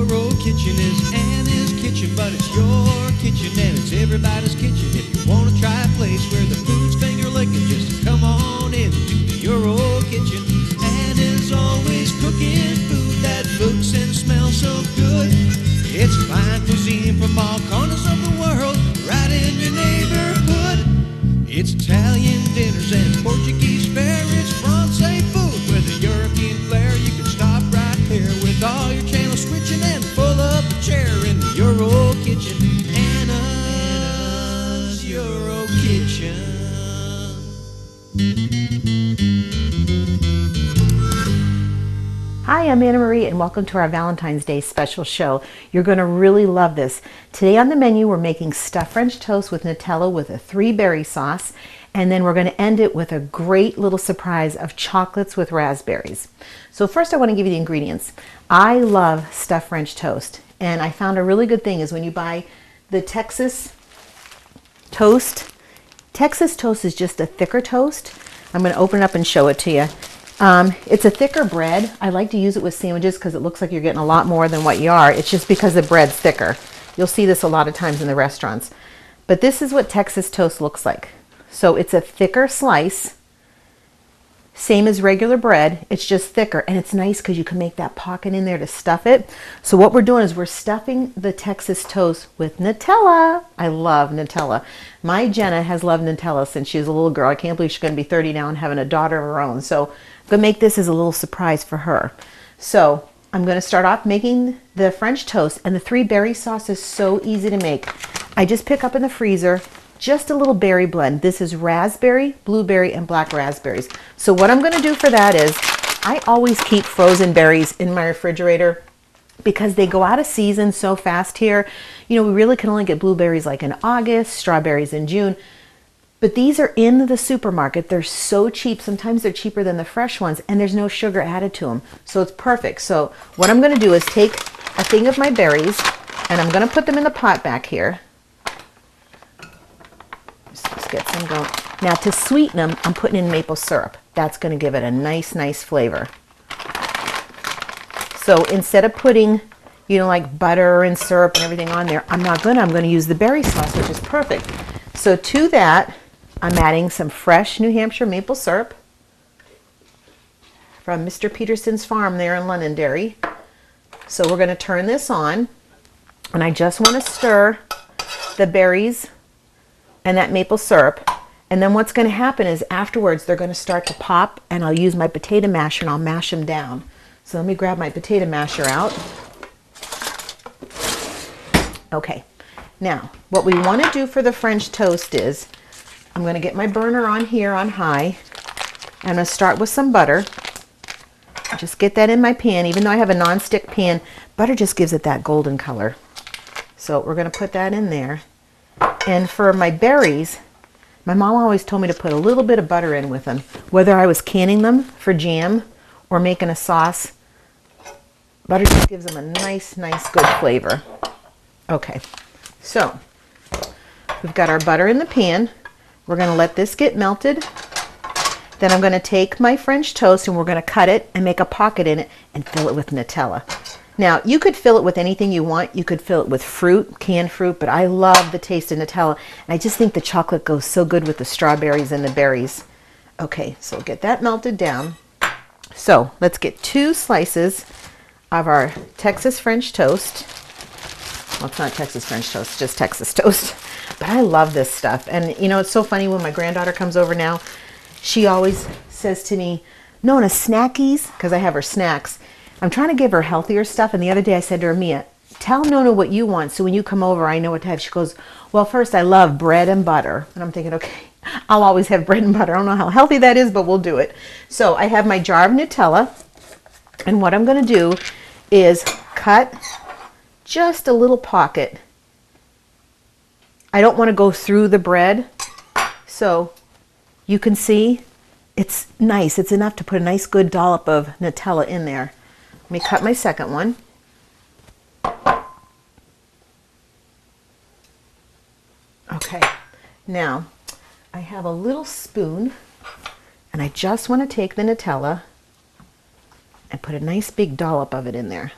EuroKitchen is Anna's kitchen, but it's your kitchen and it's everybody's kitchen. If you want to try a place where the food's finger licking, just come on in to the EuroKitchen. Anna's always cooking food that looks and smells so good. It's fine cuisine from all corners of the world, right in your neighborhood. It's Italian dinners and Portuguese fare. It's Francais food with a European flair. You can stop right there with all your channels switching and pull up a chair in the EuroKitchen. Anna's EuroKitchen. Hi, I'm Anna Marie and welcome to our Valentine's Day special show. You're going to really love this. Today on the menu we're making stuffed French toast with Nutella with a 3-berry sauce, and then we're going to end it with a great little surprise of chocolates with raspberries. So first I want to give you the ingredients. I love stuffed French toast, and I found a really good thing is when you buy the Texas toast. Texas toast is just a thicker toast. I'm going to open it up and show it to you. It's a thicker bread. I like to use it with sandwiches because it looks like you're getting a lot more than what you are. It's just because the bread's thicker. You'll see this a lot of times in the restaurants. But this is what Texas toast looks like. So it's a thicker slice, same as regular bread. It's just thicker, and it's nice because you can make that pocket in there to stuff it. So what we're doing is we're stuffing the Texas toast with Nutella. I love Nutella. My Jenna has loved Nutella since she was a little girl. I can't believe she's going to be 30 now and having a daughter of her own. So I'm going to make this as a little surprise for her. So I'm going to start off making the French toast, and the 3-berry sauce is so easy to make. I just pick up in the freezer just a little berry blend. This is raspberry, blueberry, and black raspberries. So what I'm going to do for that is I always keep frozen berries in my refrigerator because they go out of season so fast here. You know, we really can only get blueberries like in August, strawberries in June. But these are in the supermarket. They're so cheap. Sometimes they're cheaper than the fresh ones, and there's no sugar added to them. So it's perfect. So what I'm going to do is take a thing of my berries, and I'm going to put them in the pot back here. Let's get some going. Now to sweeten them, I'm putting in maple syrup. That's going to give it a nice flavor. So instead of putting, you know, like butter and syrup and everything on there, I'm going to use the berry sauce, which is perfect. So to that, I'm adding some fresh New Hampshire maple syrup from Mr. Peterson's farm there in Londonderry. So we're going to turn this on, and I just want to stir the berries and that maple syrup. And then what's going to happen is afterwards they're going to start to pop, and I'll use my potato masher and I'll mash them down. So let me grab my potato masher out. Okay, now what we want to do for the French toast is I'm going to get my burner on here on high. I'm going to start with some butter. Just get that in my pan. Even though I have a non-stick pan, butter just gives it that golden color. So we're going to put that in there. And for my berries, my mom always told me to put a little bit of butter in with them, whether I was canning them for jam or making a sauce. Butter just gives them a nice good flavor. Okay, so we've got our butter in the pan. We're going to let this get melted. Then I'm going to take my French toast and we're going to cut it and make a pocket in it and fill it with Nutella. Now, you could fill it with anything you want. You could fill it with fruit, canned fruit, but I love the taste of Nutella. And I just think the chocolate goes so good with the strawberries and the berries. Okay, so get that melted down. So let's get 2 slices of our Texas French toast. Well, it's not Texas French toast, it's just Texas toast. But I love this stuff. And you know, it's so funny when my granddaughter comes over now, she always says to me, Nona, snackies, because I have her snacks. I'm trying to give her healthier stuff. And the other day I said to her, Mia, tell Nona what you want so when you come over, I know what to have. She goes, well, first I love bread and butter. And I'm thinking, okay, I'll always have bread and butter. I don't know how healthy that is, but we'll do it. So I have my jar of Nutella. And what I'm going to do is cut just a little pocket. I don't want to go through the bread. So you can see it's nice. It's enough to put a nice good dollop of Nutella in there. Let me cut my second one. Okay, now I have a little spoon and I just want to take the Nutella and put a nice big dollop of it in there.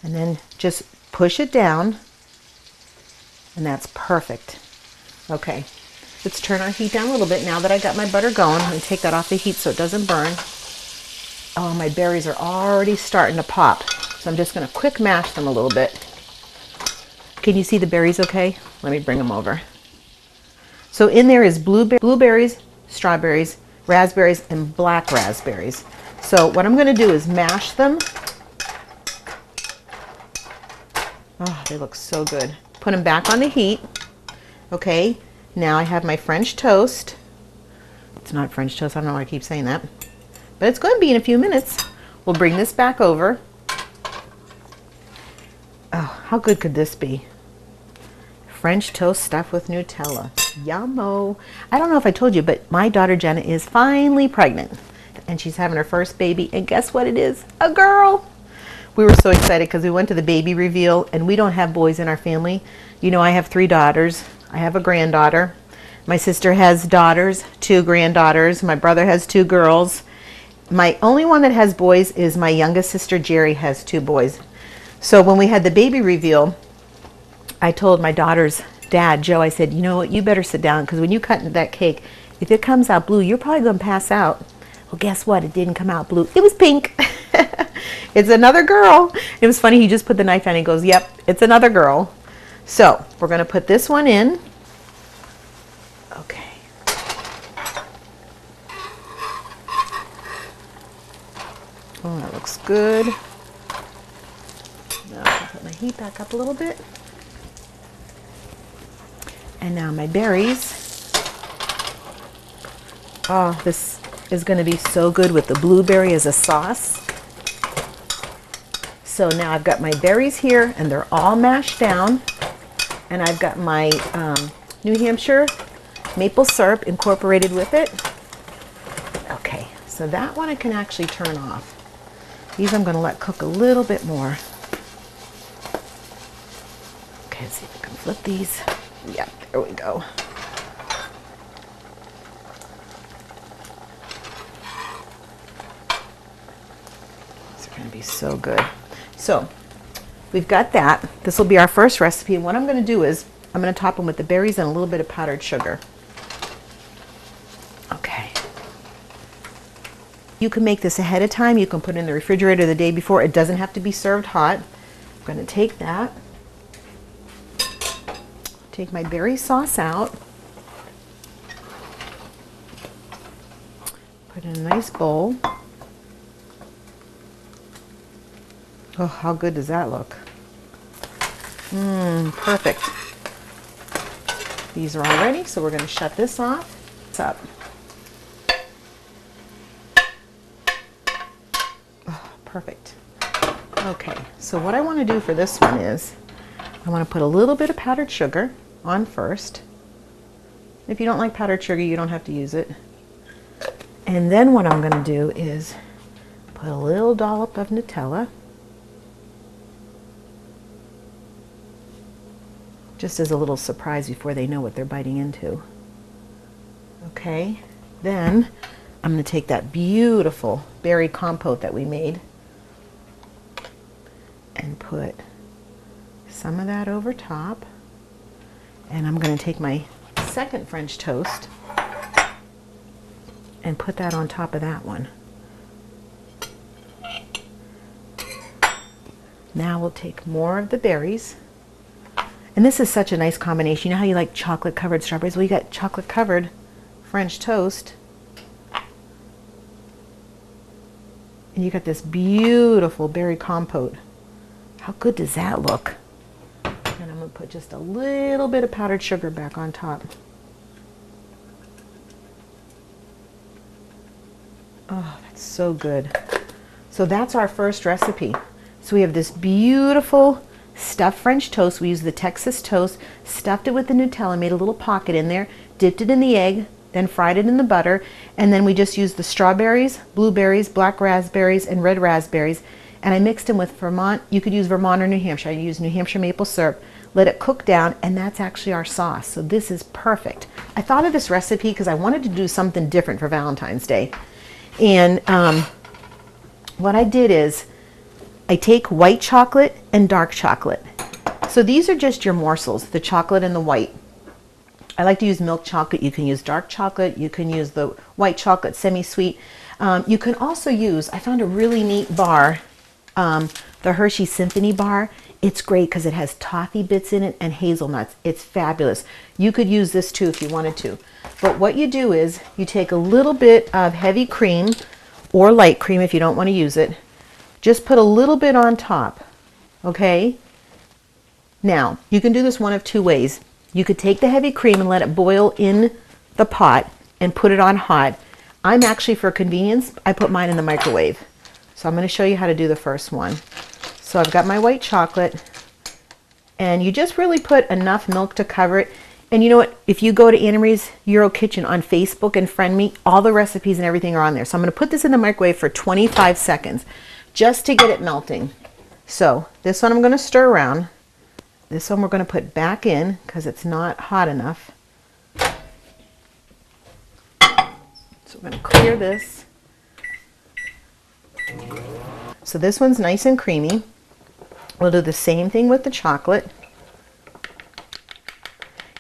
And then just push it down. And that's perfect. Okay, let's turn our heat down a little bit now that I got my butter going. I'm going to take that off the heat so it doesn't burn. Oh, my berries are already starting to pop. So I'm just going to quick mash them a little bit. Can you see the berries okay? Let me bring them over. So in there is blueberries, strawberries, raspberries, and black raspberries. So what I'm going to do is mash them. Oh, they look so good. Put them back on the heat. Okay, now I have my French toast. It's not French toast, I don't know why I keep saying that. But it's going to be in a few minutes. We'll bring this back over. Oh, how good could this be? French toast stuffed with Nutella. Yummo. I don't know if I told you, but my daughter Jenna is finally pregnant. And she's having her first baby. And guess what it is? A girl. We were so excited because we went to the baby reveal, and we don't have boys in our family. You know, I have 3 daughters. I have a granddaughter. My sister has daughters, 2 granddaughters. My brother has 2 girls. My only one that has boys is my youngest sister, Jerry, has 2 boys. So when we had the baby reveal, I told my daughter's dad, Joe, I said, you know what, you better sit down because when you cut into that cake, if it comes out blue, you're probably going to pass out. Well, guess what? It didn't come out blue. It was pink. It's another girl. It was funny. He just put the knife down and he goes, yep, it's another girl. So we're going to put this one in. Okay. Oh, that looks good. Now I'll put my heat back up a little bit. And now my berries. Oh, this is going to be so good with the blueberry as a sauce. So now I've got my berries here and they're all mashed down. And I've got my New Hampshire maple syrup incorporated with it. Okay, so that one I can actually turn off. These I'm going to let cook a little bit more. Okay, let's see if I can flip these. Yep, there we go. These are going to be so good. So we've got that. This will be our first recipe. And what I'm going to do is I'm going to top them with the berries and a little bit of powdered sugar. Okay. You can make this ahead of time. You can put it in the refrigerator the day before. It doesn't have to be served hot. I'm going to take that. Take my berry sauce out. Put in a nice bowl. Oh, how good does that look? Perfect. These are all ready, so we're going to shut this off. It's up. Oh, perfect. Okay, so what I want to do for this one is I want to put a little bit of powdered sugar on first. If you don't like powdered sugar, you don't have to use it. And then what I'm going to do is put a little dollop of Nutella. Just as a little surprise before they know what they're biting into. Okay, then I'm going to take that beautiful berry compote that we made and put some of that over top. And I'm going to take my second French toast and put that on top of that one. Now we'll take more of the berries. And this is such a nice combination. You know how you like chocolate covered strawberries? Well, you got chocolate covered French toast. And you got this beautiful berry compote. How good does that look? And I'm going to put just a little bit of powdered sugar back on top. Oh, that's so good. So that's our first recipe. So we have this beautiful stuffed French toast. We used the Texas toast, stuffed it with the Nutella, made a little pocket in there, dipped it in the egg, then fried it in the butter, and then we just used the strawberries, blueberries, black raspberries, and red raspberries, and I mixed them with Vermont. You could use Vermont or New Hampshire. I used New Hampshire maple syrup. Let it cook down, and that's actually our sauce. So this is perfect. I thought of this recipe because I wanted to do something different for Valentine's Day. And what I did is I take white chocolate and dark chocolate. So these are just your morsels, the chocolate and the white. I like to use milk chocolate. You can use dark chocolate. You can use the white chocolate semi-sweet. You can also use, I found a really neat bar, the Hershey Symphony bar. It's great because it has toffee bits in it and hazelnuts. It's fabulous. You could use this too if you wanted to. But what you do is you take a little bit of heavy cream or light cream if you don't want to use it. Just put a little bit on top, okay? Now, you can do this one of two ways. You could take the heavy cream and let it boil in the pot and put it on hot. I'm actually, for convenience, I put mine in the microwave. So I'm going to show you how to do the first one. So I've got my white chocolate, and you just really put enough milk to cover it. And you know what? If you go to Anna Marie's EuroKitchen on Facebook and friend me, all the recipes and everything are on there. So I'm going to put this in the microwave for 25 seconds just to get it melting. So this one I'm going to stir around. This one we're going to put back in because it's not hot enough. So we're going to clear this. So this one's nice and creamy. We'll do the same thing with the chocolate.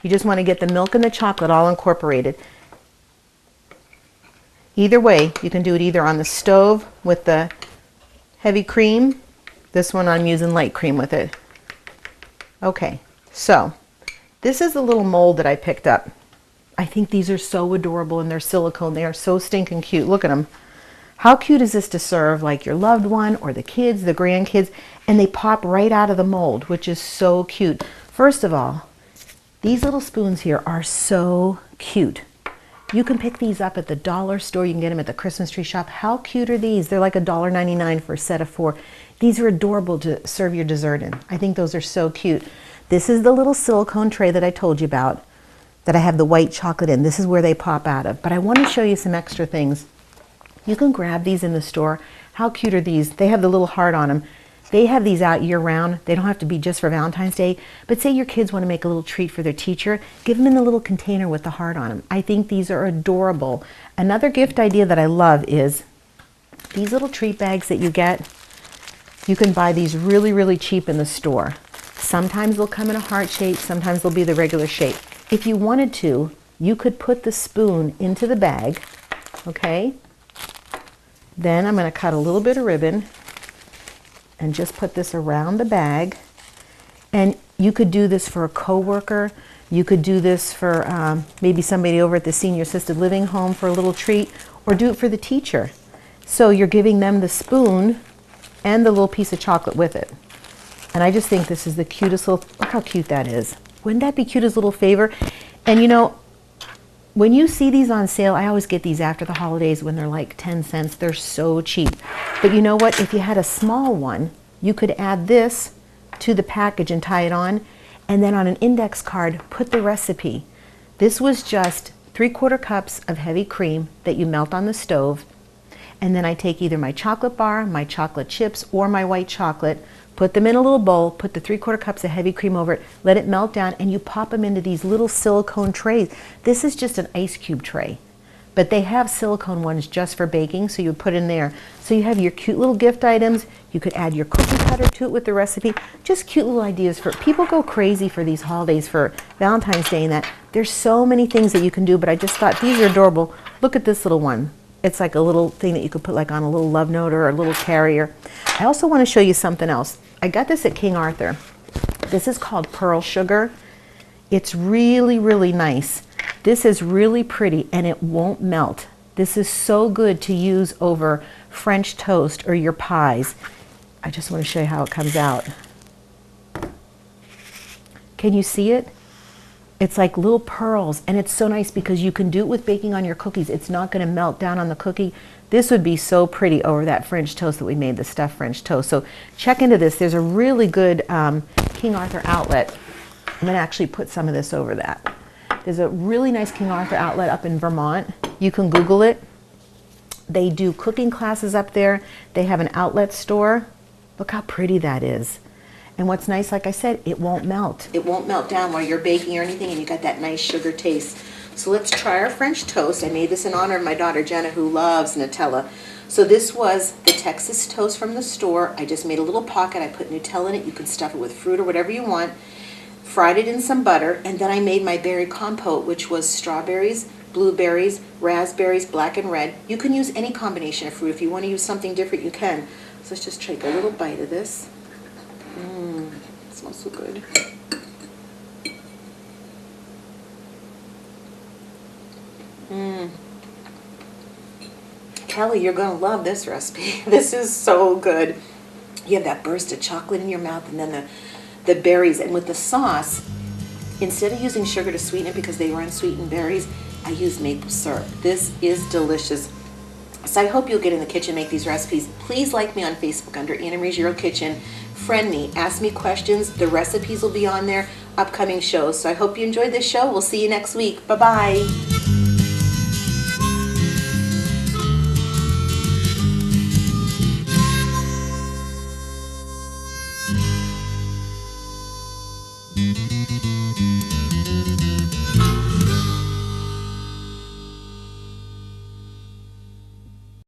You just want to get the milk and the chocolate all incorporated. Either way, you can do it either on the stove with the heavy cream. This one I'm using light cream with it. Okay, so this is the little mold that I picked up. I think these are so adorable, and they're silicone. They are so stinking cute. Look at them. How cute is this to serve like your loved one or the kids, the grandkids, and they pop right out of the mold, which is so cute. First of all, these little spoons here are so cute. You can pick these up at the dollar store. You can get them at the Christmas tree shop. How cute are these? They're like $1.99 for a set of 4. These are adorable to serve your dessert in. I think those are so cute. This is the little silicone tray that I told you about that I have the white chocolate in. This is where they pop out of. But I want to show you some extra things. You can grab these in the store. How cute are these? They have the little heart on them. They have these out year-round. They don't have to be just for Valentine's Day. But say your kids want to make a little treat for their teacher, give them in the little container with the heart on them. I think these are adorable. Another gift idea that I love is these little treat bags that you get. You can buy these really, really cheap in the store. Sometimes they'll come in a heart shape. Sometimes they'll be the regular shape. If you wanted to, you could put the spoon into the bag, okay? Then I'm going to cut a little bit of ribbon and just put this around the bag. And you could do this for a coworker. You could do this for maybe somebody over at the senior assisted living home for a little treat, or do it for the teacher. So you're giving them the spoon and the little piece of chocolate with it. And I just think this is the cutest little, look how cute that is. Wouldn't that be cute as a little favor? And you know, when you see these on sale, I always get these after the holidays when they're like 10 cents. They're so cheap. But you know what? If you had a small one, you could add this to the package and tie it on. And then on an index card, put the recipe. This was just 3/4 cups of heavy cream that you melt on the stove. And then I take either my chocolate bar, my chocolate chips, or my white chocolate, put them in a little bowl, put the 3/4 cups of heavy cream over it, let it melt down, and you pop them into these little silicone trays. This is just an ice cube tray, but they have silicone ones just for baking, so you would put in there. So you have your cute little gift items. You could add your cookie cutter to it with the recipe. Just cute little ideas for people. Go crazy for these holidays, for Valentine's Day and that. There's so many things that you can do, but I just thought these are adorable. Look at this little one. It's like a little thing that you could put like on a little love note or a little carrier. I also want to show you something else. I got this at King Arthur. This is called Pearl Sugar. It's really, really nice. This is really pretty and it won't melt. This is so good to use over French toast or your pies. I just want to show you how it comes out. Can you see it? It's like little pearls, and it's so nice because you can do it with baking on your cookies. It's not going to melt down on the cookie. This would be so pretty over that French toast that we made, the stuffed French toast. So check into this. There's a really good King Arthur outlet. I'm going to actually put some of this over that. There's a really nice King Arthur outlet up in Vermont. You can Google it. They do cooking classes up there. They have an outlet store. Look how pretty that is. And what's nice, like I said, it won't melt. It won't melt down while you're baking or anything, and you got that nice sugar taste. So let's try our French toast. I made this in honor of my daughter Jenna, who loves Nutella. So this was the Texas toast from the store. I just made a little pocket. I put Nutella in it. You can stuff it with fruit or whatever you want. Fried it in some butter, and then I made my berry compote, which was strawberries, blueberries, raspberries, black and red. You can use any combination of fruit. If you want to use something different, you can. So let's just take a little bite of this. It smells so good. Kelly, you're going to love this recipe. This is so good. You have that burst of chocolate in your mouth, and then the berries. And with the sauce, instead of using sugar to sweeten it because they were unsweetened berries, I used maple syrup. This is delicious. So I hope you'll get in the kitchen and make these recipes. Please like me on Facebook under Anna Marie's Euro Kitchen. Friend me, ask me questions. The recipes will be on there, upcoming shows. So I hope you enjoyed this show. We'll see you next week. Bye-bye.